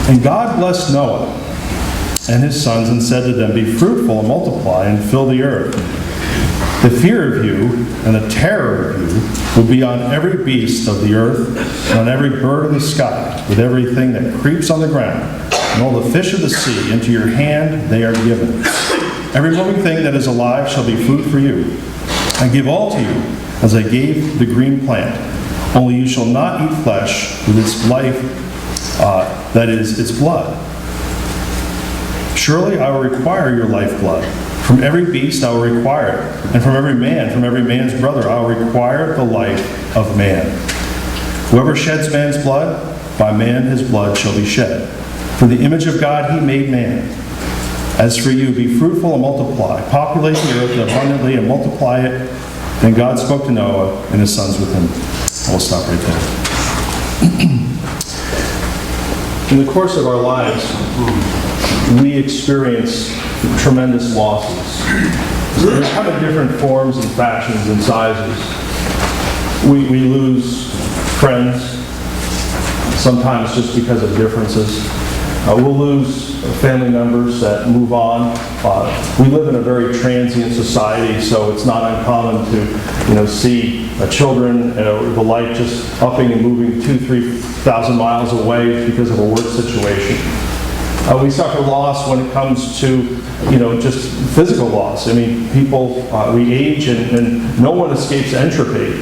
And God blessed Noah and his sons and said to them, "Be fruitful and multiply and fill the earth. The fear of you and the terror of you will be on every beast of the earth and on every bird of the sky, with everything that creeps on the ground, and all the fish of the sea. Into your hand they are given. Every living thing that is alive shall be food for you. I give all to you, as I gave the green plant. Only you shall not eat flesh with its life, that is, its blood. Surely I will require your lifeblood. From every beast I will require it, and from every man's brother I will require the life of man. Whoever sheds man's blood, by man his blood shall be shed. For the image of God he made man. As for you, be fruitful and multiply. Populate the earth abundantly and multiply it." Then God spoke to Noah and his sons with him. We'll stop right there. In the course of our lives, we experience tremendous losses. They come in different forms and fashions and sizes. We lose friends, sometimes just because of differences. We'll lose family members that move on. We live in a very transient society, so it's not uncommon to, see children, the life just upping and moving 2,000-3,000 miles away because of a work situation. We suffer loss when it comes to, just physical loss. I mean, people, we age and no one escapes entropy.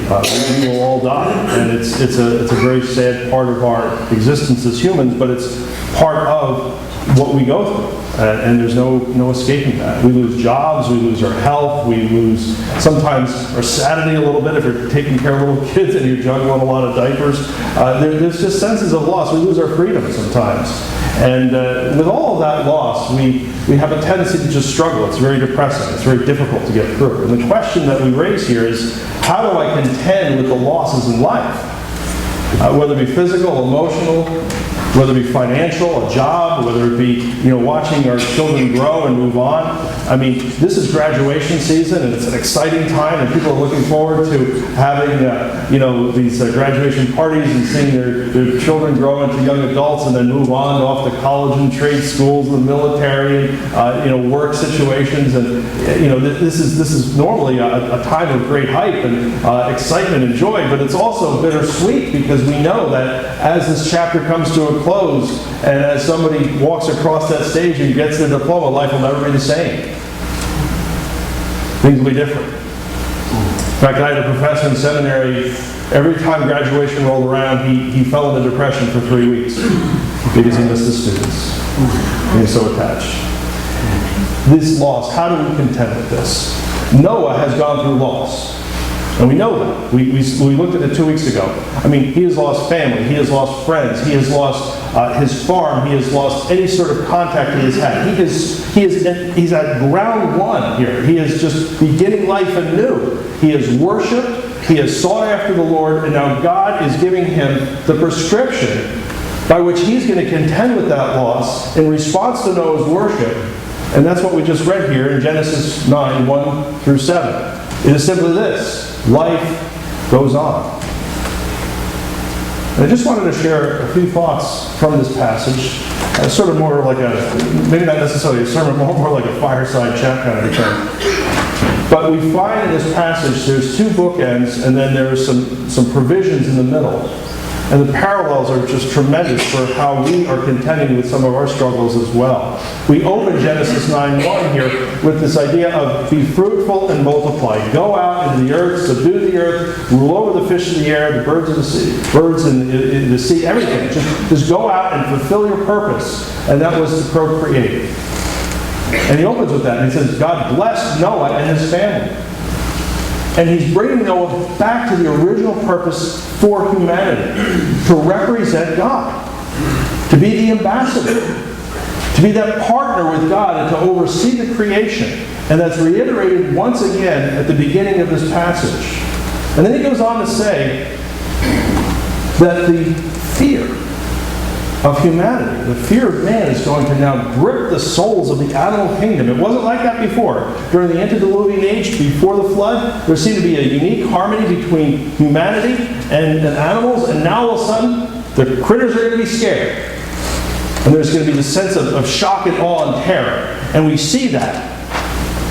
We will all die, and it's a very sad part of our existence as humans, but it's part of what we go through, and there's no escaping that. We lose jobs, we lose our health, we lose sometimes our sanity a little bit if you're taking care of little kids and you're juggling a lot of diapers. There's just senses of loss. We lose our freedom sometimes. And with all of that loss, we have a tendency to just struggle. It's very depressing. It's very difficult to get through. And the question that we raise here is, how do I contend with the losses in life? Whether it be physical, emotional, whether it be financial, a job, whether it be watching our children grow and move on. I mean, this is graduation season, and it's an exciting time, and people are looking forward to having these graduation parties and seeing their children grow into young adults and then move on off to college and trade schools and the military, work situations, and this is normally a time of great hype and excitement and joy, but it's also bittersweet because we know that as this chapter comes to a close, and as somebody walks across that stage and gets their diploma, life will never be the same. Things will be different. In fact, I had a professor in seminary, every time graduation rolled around, he fell into depression for 3 weeks because he missed his students. He was so attached. This loss, how do we contend with this? Noah has gone through loss. And we know that. We looked at it 2 weeks ago. I mean, he has lost family. He has lost friends. He has lost his farm. He has lost any sort of contact he has had. He's at ground one here. He is just beginning life anew. He has worshipped. He has sought after the Lord. And now God is giving him the prescription by which he's going to contend with that loss in response to Noah's worship. And that's what we just read here in Genesis 9, 1 through 7. It is simply this: life goes on. And I just wanted to share a few thoughts from this passage, sort of more like maybe not necessarily a sermon, more like a fireside chat kind of a thing. But we find in this passage there's two bookends, and then there's some provisions in the middle. And the parallels are just tremendous for how we are contending with some of our struggles as well. We open Genesis 9:1 here with this idea of be fruitful and multiply. Go out into the earth, subdue the earth, rule over the fish of the air, the birds of the sea, birds in the sea, everything. Just go out and fulfill your purpose. And that was to procreate. And he opens with that, and he says, God blessed Noah and his family. And he's bringing Noah back to the original purpose for humanity, to represent God, to be the ambassador, to be that partner with God and to oversee the creation. And that's reiterated once again at the beginning of this passage. And then he goes on to say that the fear of humanity, the fear of man, is going to now grip the souls of the animal kingdom. It wasn't like that before. During the antediluvian age, before the flood, there seemed to be a unique harmony between humanity and animals, and now all of a sudden, the critters are going to be scared. And there's going to be the sense of shock and awe and terror. And we see that.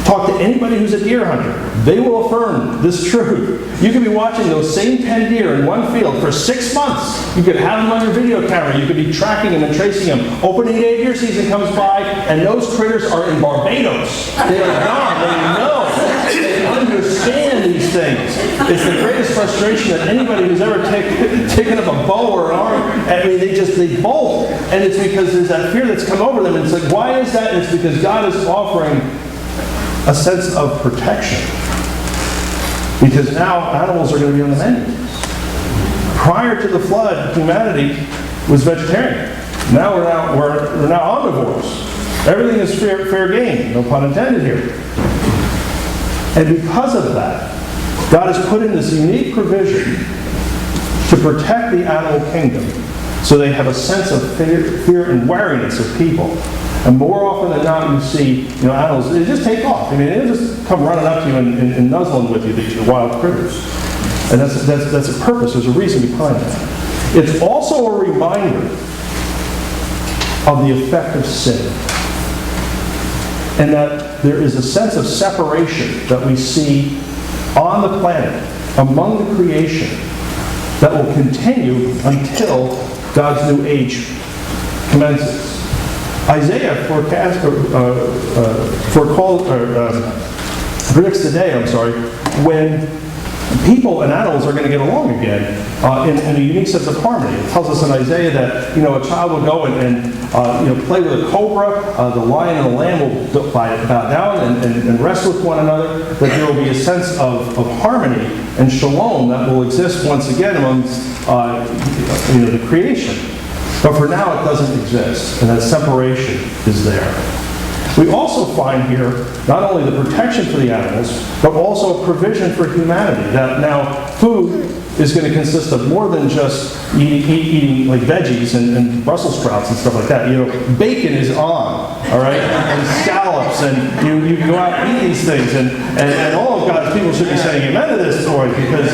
Talk to anybody who's a deer hunter. They will affirm this truth. You could be watching those same 10 deer in one field for 6 months. You could have them on your video camera. You could be tracking them and tracing them. Opening day deer season comes by, and those critters are in Barbados. They are gone. They know. They understand these things. It's the greatest frustration that anybody who's ever taken up a bow or an arm, I mean, they bolt. And it's because there's that fear that's come over them. And it's like, why is that? And it's because God is offering a sense of protection. Because now animals are going to be on the menu. Prior to the flood, humanity was vegetarian. Now we're now omnivores. Everything is fair game, no pun intended here. And because of that, God has put in this unique provision to protect the animal kingdom, so they have a sense of fear and wariness of people. And more often than not, you see, animals, they just take off. I mean, they just come running up to you and nuzzling with you, the wild critters. And that's a purpose. There's a reason behind that. It's also a reminder of the effect of sin. And that there is a sense of separation that we see on the planet, among the creation, that will continue until God's new age commences. Isaiah predicts today, when people and animals are going to get along again in a unique sense of harmony. It tells us in Isaiah that a child will go and play with a cobra, the lion and the lamb will bow down and rest with one another. That there will be a sense of harmony and shalom that will exist once again amongst the creation. But for now, it doesn't exist, and that separation is there. We also find here not only the protection for the animals, but also a provision for humanity. That now food is going to consist of more than just eating like veggies and Brussels sprouts and stuff like that. Bacon is on, all right, and scallops, and you can go out and eat these things, and all of God's people should be saying amen to this story, because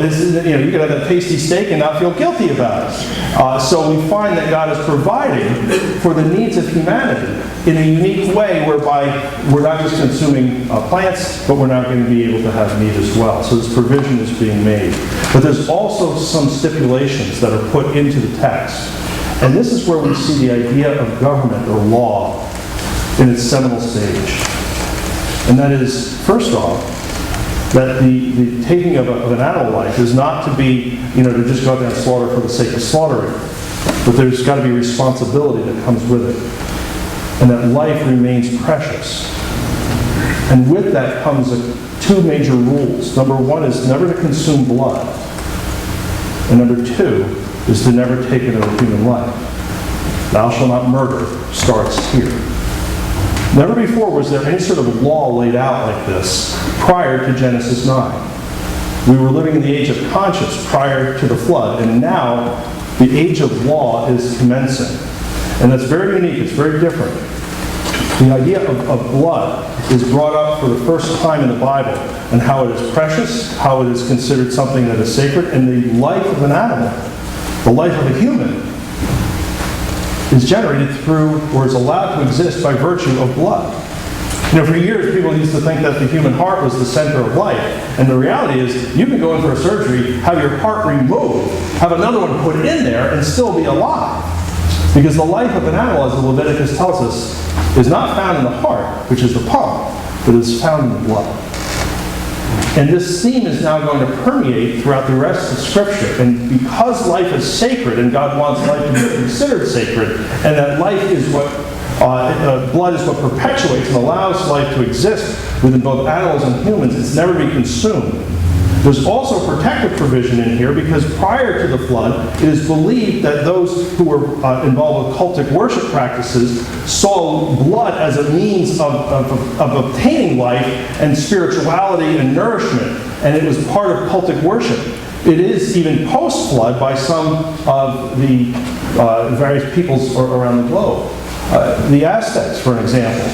this is, you can have a tasty steak and not feel guilty about it. So we find that God is providing for the needs of humanity in a unique way, whereby we're not just consuming plants, but we're not going to be able to have meat as well. So this provision is being made. But there's also some stipulations that are put into the text. And this is where we see the idea of government or law in its seminal stage. And that is, first off, that the taking of an animal life is not to be, to just go out there and slaughter for the sake of slaughtering. But there's got to be responsibility that comes with it. And that life remains precious. And with that comes two major rules. Number one is never to consume blood. And number two is to never take another human life. Thou shalt not murder starts here. Never before was there any sort of law laid out like this prior to Genesis 9. We were living in the age of conscience prior to the flood, and now the age of law is commencing. And that's very unique, it's very different. The idea of blood is brought up for the first time in the Bible, and how it is precious, how it is considered something that is sacred, and the life of an animal, the life of a human, is generated through, or is allowed to exist by virtue of blood. For years, people used to think that the human heart was the center of life. And the reality is, you can go in for a surgery, have your heart removed, have another one put in there, and still be alive. Because the life of an animal, as the Leviticus tells us, is not found in the heart, which is the pump, but is found in the blood. And this theme is now going to permeate throughout the rest of Scripture. And because life is sacred, and God wants life to be considered sacred, and that life is what, blood is what perpetuates and allows life to exist within both animals and humans, it's never be consumed. There's also protective provision in here, because prior to the flood, it is believed that those who were involved with cultic worship practices saw blood as a means of obtaining life and spirituality and nourishment, and it was part of cultic worship. It is even post-flood by some of the various peoples around the globe. The Aztecs, for example,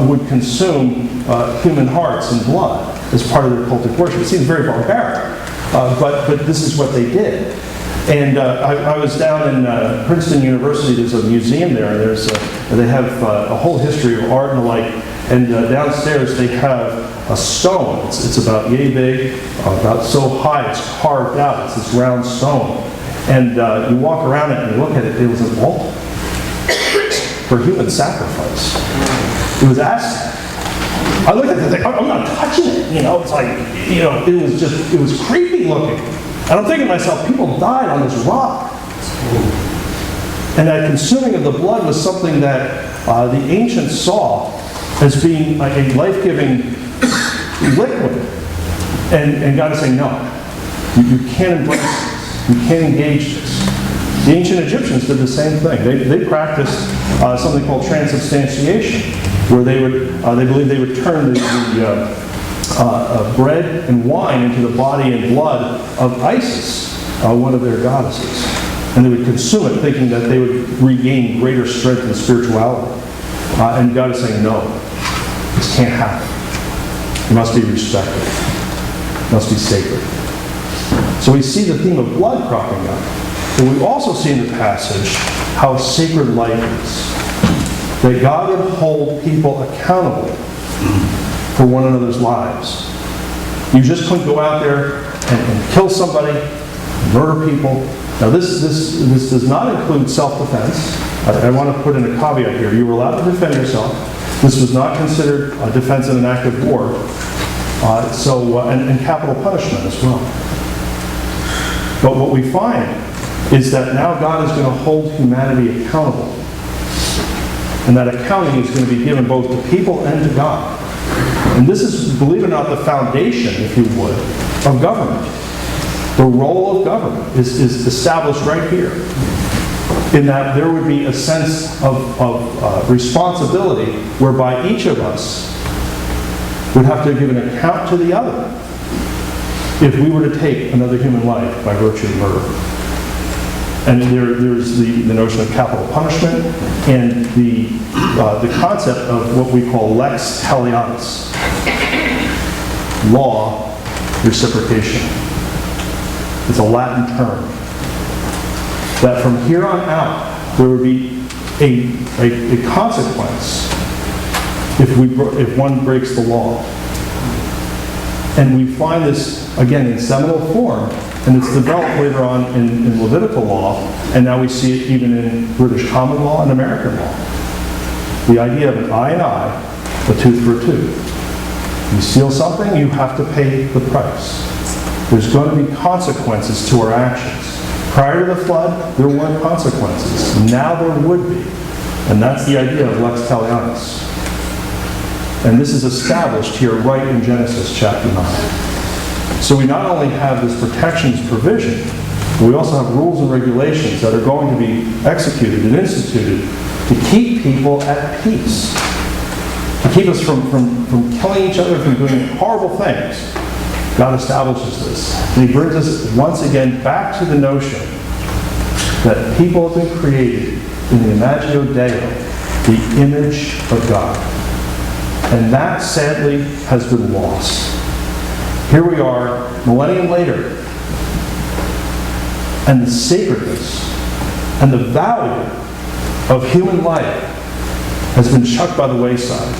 would consume human hearts and blood as part of their cultic worship. It seems very barbaric, but this is what they did. And I was down in Princeton University. There's a museum there, and they have a whole history of art and the like. And downstairs they have a stone. It's about yay big, about so high. It's carved out. It's this round stone. And you walk around it and you look at it. It was an altar for human sacrifice. It was Aztec. I looked at it and think, I'm not touching it. It's like, it was creepy looking. And I'm thinking to myself, people died on this rock. And that consuming of the blood was something that the ancients saw as being like a life-giving liquid. And God is saying, no, you can't embrace this. You can't engage this. The ancient Egyptians did the same thing. They practiced something called transubstantiation, where they believed they would turn the bread and wine into the body and blood of Isis, one of their goddesses. And they would consume it thinking that they would regain greater strength and spirituality. And God is saying, no, this can't happen. It must be respected. It must be sacred. So we see the theme of blood cropping up. But we also see in the passage how sacred life is. That God would hold people accountable for one another's lives. You just couldn't go out there and kill somebody, murder people. Now this does not include self-defense. I want to put in a caveat here. You were allowed to defend yourself. This was not considered a defense in an act of war. And capital punishment as well. But what we find is that now God is going to hold humanity accountable. And that accounting is going to be given both to people and to God. And this is, believe it or not, the foundation, if you would, of government. The role of government is established right here. In that there would be a sense of responsibility whereby each of us would have to give an account to the other if we were to take another human life by virtue of murder. And there's the notion of capital punishment and the concept of what we call lex talionis, law reciprocation. It's a Latin term. That from here on out, there would be a consequence if one breaks the law. And we find this, again, in seminal form, and it's developed later on in Levitical law, and now we see it even in British common law and American law. The idea of an eye and eye, a tooth for a tooth. You steal something, you have to pay the price. There's going to be consequences to our actions. Prior to the flood, there weren't consequences. Now there would be. And that's the idea of lex talionis. And this is established here right in Genesis chapter 9. So we not only have this protections provision, but we also have rules and regulations that are going to be executed and instituted to keep people at peace. To keep us from killing each other, from doing horrible things. God establishes this. And He brings us once again back to the notion that people have been created in the Imago Dei, the image of God. And that, sadly, has been lost. Here we are, millennium later, and the sacredness and the value of human life has been chucked by the wayside.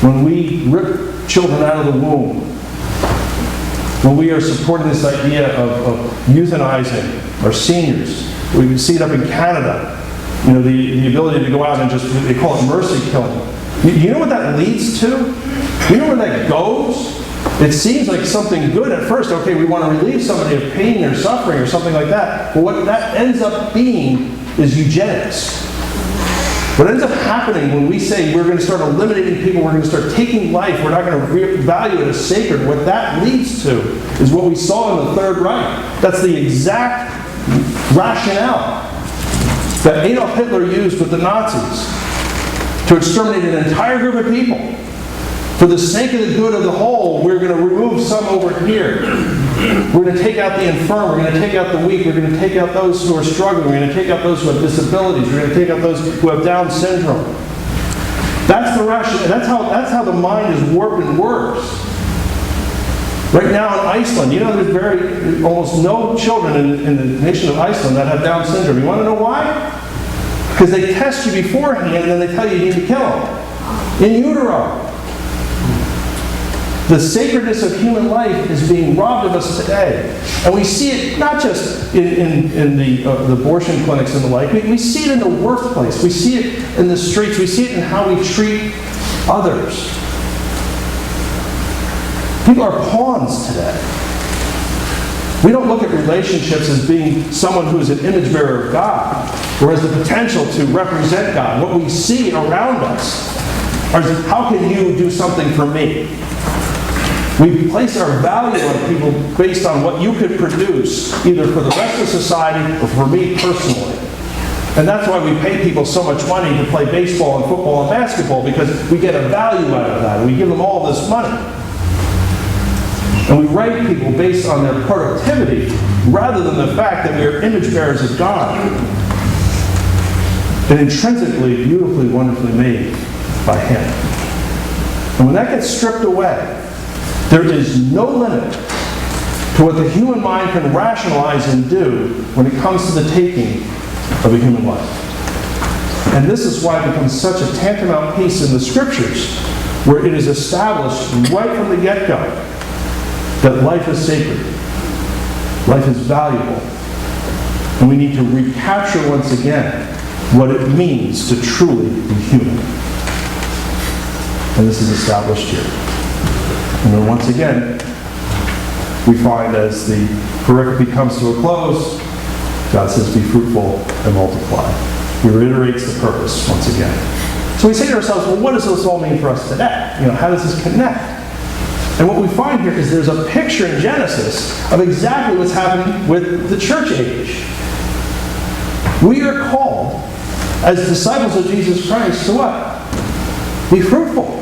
When we rip children out of the womb, when we are supporting this idea of euthanizing our seniors, we can see it up in Canada, the ability to go out and just, they call it mercy killing. You know what that leads to? You know where that goes? It seems like something good at first. Okay, we want to relieve somebody of pain or suffering or something like that. But what that ends up being is eugenics. What ends up happening when we say we're going to start eliminating people, we're going to start taking life, we're not going to value it as sacred, what that leads to is what we saw in the Third Reich. That's the exact rationale that Adolf Hitler used with the Nazis to exterminate an entire group of people. For the sake of the good of the whole, we're going to remove some over here. We're going to take out the infirm. We're going to take out the weak. We're going to take out those who are struggling. We're going to take out those who have disabilities. We're going to take out those who have Down syndrome. That's the rationale. That's how the mind is warped and works. Right now in Iceland, there's almost no children in the nation of Iceland that have Down syndrome. You want to know why? Because they test you beforehand and then they tell you need to kill them. In utero. The sacredness of human life is being robbed of us today. And we see it not just in the abortion clinics and the like. We see it in the workplace. We see it in the streets. We see it in how we treat others. People are pawns today. We don't look at relationships as being someone who is an image bearer of God or has the potential to represent God. What we see around us is, how can you do something for me? We place our value on people based on what you could produce, either for the rest of society or for me personally. And that's why we pay people so much money to play baseball and football and basketball, because we get a value out of that. And we give them all this money. And we rate people based on their productivity rather than the fact that we are image bearers of God. And intrinsically, beautifully, wonderfully made by Him. And when that gets stripped away, there is no limit to what the human mind can rationalize and do when it comes to the taking of a human life. And this is why it becomes such a tantamount piece in the Scriptures, where it is established right from the get-go that life is sacred, life is valuable, and we need to recapture once again what it means to truly be human. And this is established here. And then once again, we find as the pericope comes to a close, God says, be fruitful and multiply. He reiterates the purpose once again. So we say to ourselves, well, what does this all mean for us today? How does this connect? And what we find here is there's a picture in Genesis of exactly what's happening with the church age. We are called, as disciples of Jesus Christ, to what? Be fruitful.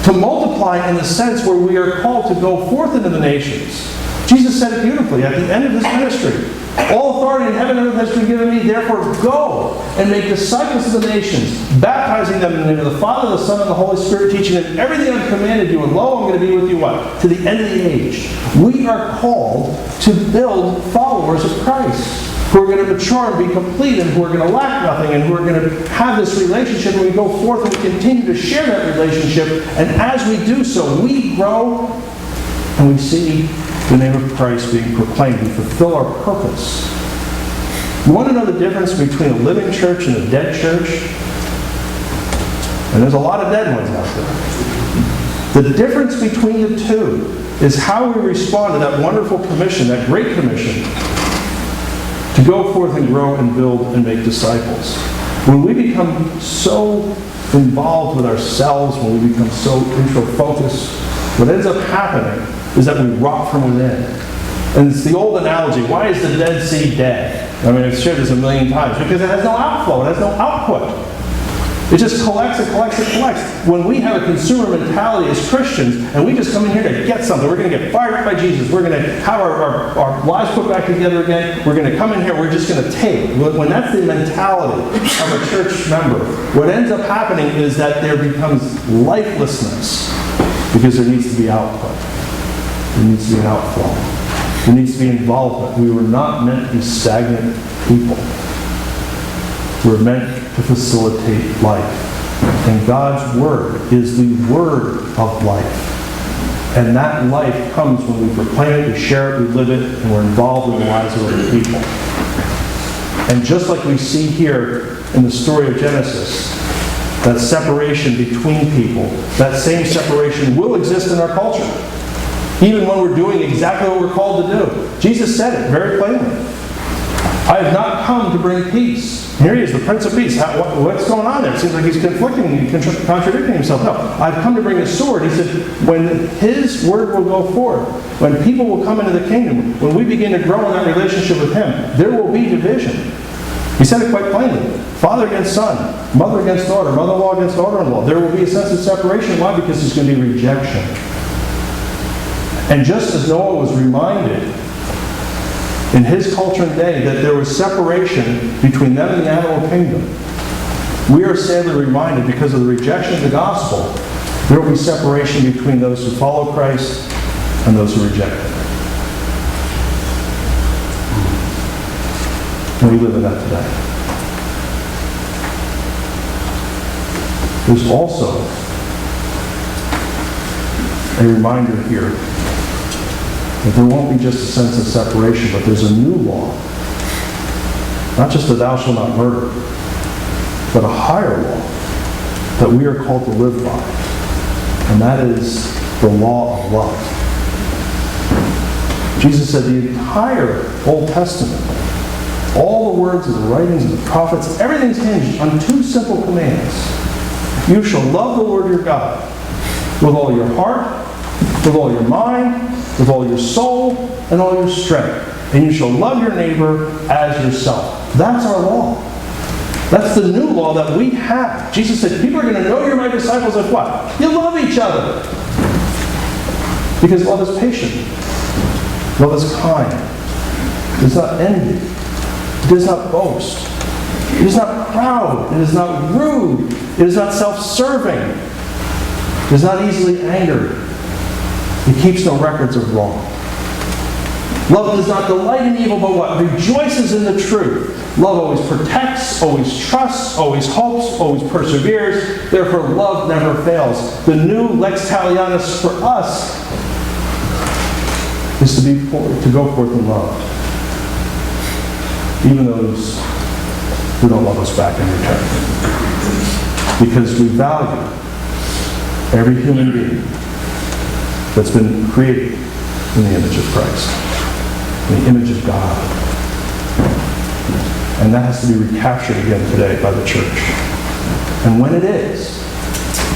To multiply in the sense where we are called to go forth into the nations. Jesus said it beautifully at the end of His ministry. All authority in heaven and earth has been given me, therefore go and make disciples of the nations, baptizing them in the name of the Father, the Son, and the Holy Spirit, teaching them everything I've commanded you, and lo, I'm going to be with you what? To the end of the age. We are called to build followers of Christ, who are going to mature and be complete, and who are going to lack nothing, and who are going to have this relationship, and we go forth and we continue to share that relationship, and as we do so, we grow, and we see the name of Christ being proclaimed. We fulfill our purpose. You want to know the difference between a living church and a dead church? And there's a lot of dead ones out there. The difference between the two is how we respond to that wonderful commission, that great commission, to go forth and grow and build and make disciples. When we become so involved with ourselves, when we become so intro-focused, what ends up happening is that we rot from within. And it's the old analogy, why is the Dead Sea dead? I mean, I've shared this a million times. Because it has no outflow, it has no output. It just collects and collects and collects. When we have a consumer mentality as Christians, and we just come in here to get something, we're going to get fired up by Jesus, we're going to have our lives put back together again, we're going to come in here, we're just going to take. When that's the mentality of a church member, what ends up happening is that there becomes lifelessness, because there needs to be output. There needs to be an outflow. There needs to be involvement. We were not meant to be stagnant people. We're meant to facilitate life. And God's Word is the Word of life. And that life comes when we proclaim it, we share it, we live it, and we're involved in the lives of other people. And just like we see here in the story of Genesis, that separation between people, that same separation will exist in our culture. Even when we're doing exactly what we're called to do. Jesus said it very plainly. I have not come to bring peace. Here he is, the Prince of Peace. What's going on there? It seems like he's conflicting and contradicting himself. No, I've come to bring a sword. He said, when His Word will go forth, when people will come into the kingdom, when we begin to grow in that relationship with Him, there will be division. He said it quite plainly. Father against son, mother against daughter, mother-in-law against daughter-in-law. There will be a sense of separation. Why? Because there's going to be rejection. And just as Noah was reminded in his culture and day that there was separation between them and the animal kingdom, we are sadly reminded, because of the rejection of the gospel, there will be separation between those who follow Christ and those who reject it. And we live in that today. There's also a reminder here that there won't be just a sense of separation, but there's a new law. Not just a thou shalt not murder, but a higher law that we are called to live by. And that is the law of love. Jesus said the entire Old Testament, all the words of the writings of the prophets, everything's hinged on two simple commands. You shall love the Lord your God with all your heart, with all your mind, with all your soul, and all your strength. And you shall love your neighbor as yourself. That's our law. That's the new law that we have. Jesus said, people are going to know you're my disciples if what? You love each other. Because love is patient. Love is kind. It does not envy. It does not boast. It is not proud. It is not rude. It is not self-serving. It is not easily angered. It keeps no records of wrong. Love does not delight in evil, but what? Rejoices in the truth. Love always protects, always trusts, always hopes, always perseveres. Therefore, love never fails. The new lex talionis for us is to go forth in love. Even those who don't love us back in return. Because we value every human being that's been created in the image of Christ, in the image of God. And that has to be recaptured again today by the church. And when it is,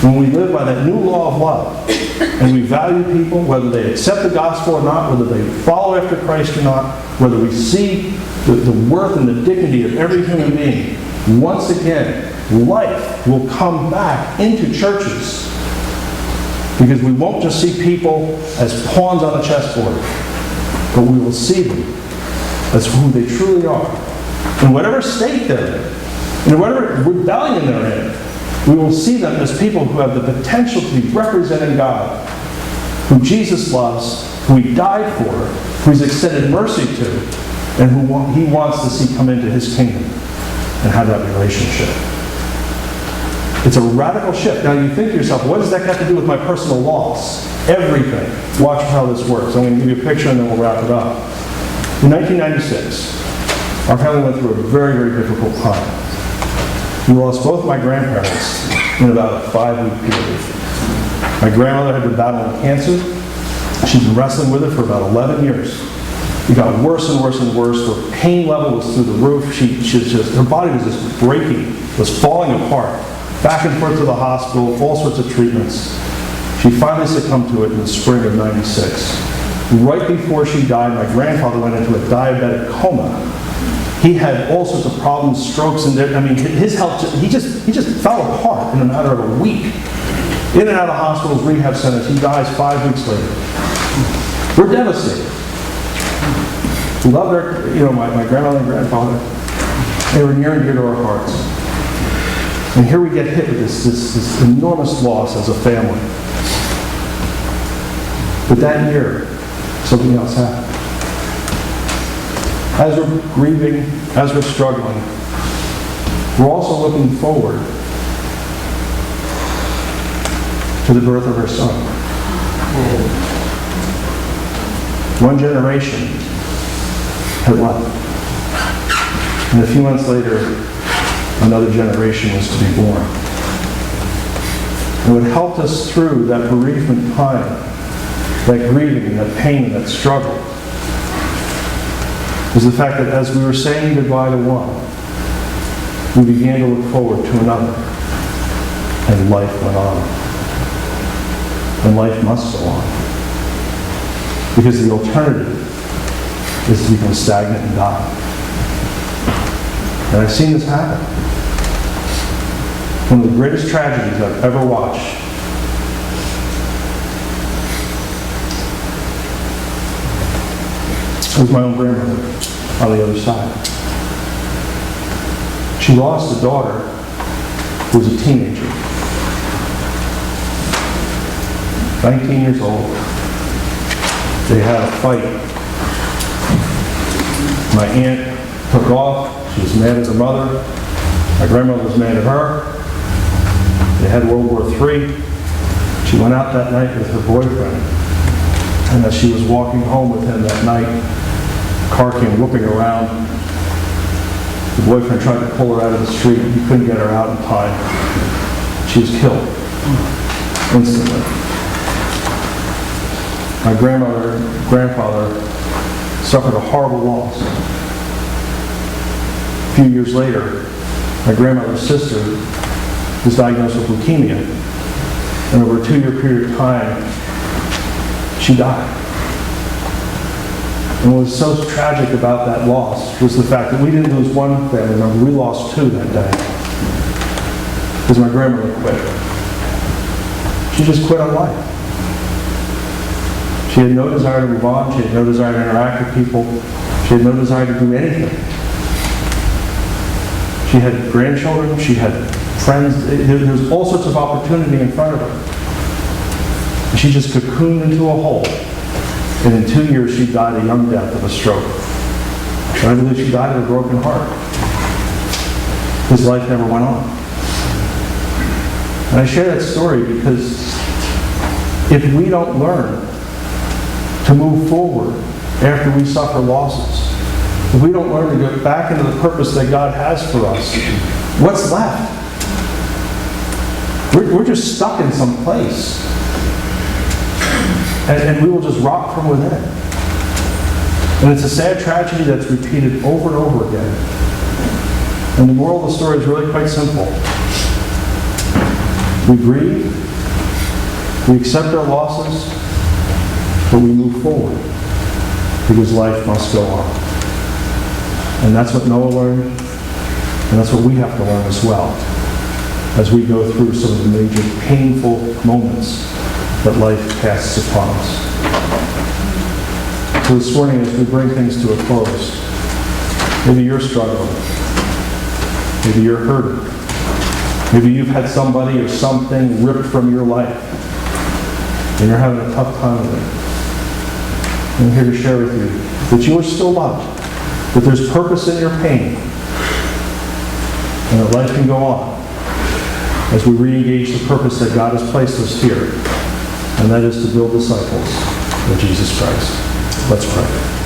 when we live by that new law of love, and we value people, whether they accept the gospel or not, whether they follow after Christ or not, whether we see the worth and the dignity of every human being, once again, life will come back into churches. Because we won't just see people as pawns on a chessboard, but we will see them as who they truly are. In whatever state they're in, in whatever rebellion they're in, we will see them as people who have the potential to be representing God, who Jesus loves, who He died for, who He's extended mercy to, and who He wants to see come into His kingdom and have that relationship. It's a radical shift. Now you think to yourself, what does that have to do with my personal loss? Everything. Watch how this works. I'm going to give you a picture and then we'll wrap it up. In 1996, our family went through a very, very difficult time. We lost both my grandparents in about a 5-week period. My grandmother had been battling cancer. She'd been wrestling with it for about 11 years. It got worse and worse and worse. Her pain level was through the roof. Her body was just breaking, was falling apart. Back and forth to the hospital, all sorts of treatments. She finally succumbed to it in the spring of '96. Right before she died, my grandfather went into a diabetic coma. He had all sorts of problems, strokes, and his health, he just fell apart in a matter of a week. In and out of hospitals, rehab centers. He dies 5 weeks later. We're devastated. We loved my grandmother and grandfather. They were near and dear to our hearts. And here we get hit with this enormous loss as a family. But that year, something else happened. As we're grieving, as we're struggling, we're also looking forward to the birth of our son. One generation had left. And a few months later, another generation was to be born. And what helped us through that bereavement time, that grieving, that pain, and that struggle, was the fact that as we were saying goodbye to one, we began to look forward to another. And life went on. And life must go on. Because the alternative is to become stagnant and die. And I've seen this happen. One of the greatest tragedies I've ever watched was my own grandmother on the other side. She lost a daughter who was a teenager, 19 years old. They had a fight. My aunt took off. She was mad at her mother. My grandmother was mad at her. They had World War III. She went out that night with her boyfriend. And as she was walking home with him that night, a car came whooping around. The boyfriend tried to pull her out of the street. He couldn't get her out in time. She was killed instantly. My grandmother and grandfather suffered a horrible loss. A few years later, my grandmother's sister was diagnosed with leukemia. And over a 2-year period of time, she died. And what was so tragic about that loss was the fact that we didn't lose one family member, we lost 2 that day. Because my grandmother quit. She just quit on life. She had no desire to move on, she had no desire to interact with people, she had no desire to do anything. She had grandchildren, she had friends, there was all sorts of opportunity in front of her. And she just cocooned into a hole. And in 2 years, she died a young death of a stroke. And I believe she died of a broken heart. His life never went on. And I share that story because if we don't learn to move forward after we suffer losses, if we don't learn to get back into the purpose that God has for us, what's left? We're just stuck in some place. And we will just rot from within. And it's a sad tragedy that's repeated over and over again. And the moral of the story is really quite simple. We grieve, we accept our losses, but we move forward because life must go on. And that's what Noah learned, and that's what we have to learn as well as we go through some of the major painful moments that life casts upon us. So this morning, as we bring things to a close, maybe you're struggling, maybe you're hurting, maybe you've had somebody or something ripped from your life, and you're having a tough time with it. I'm here to share with you that you are still loved, that there's purpose in your pain, and that life can go on as we re-engage the purpose that God has placed us here, and that is to build disciples of Jesus Christ. Let's pray.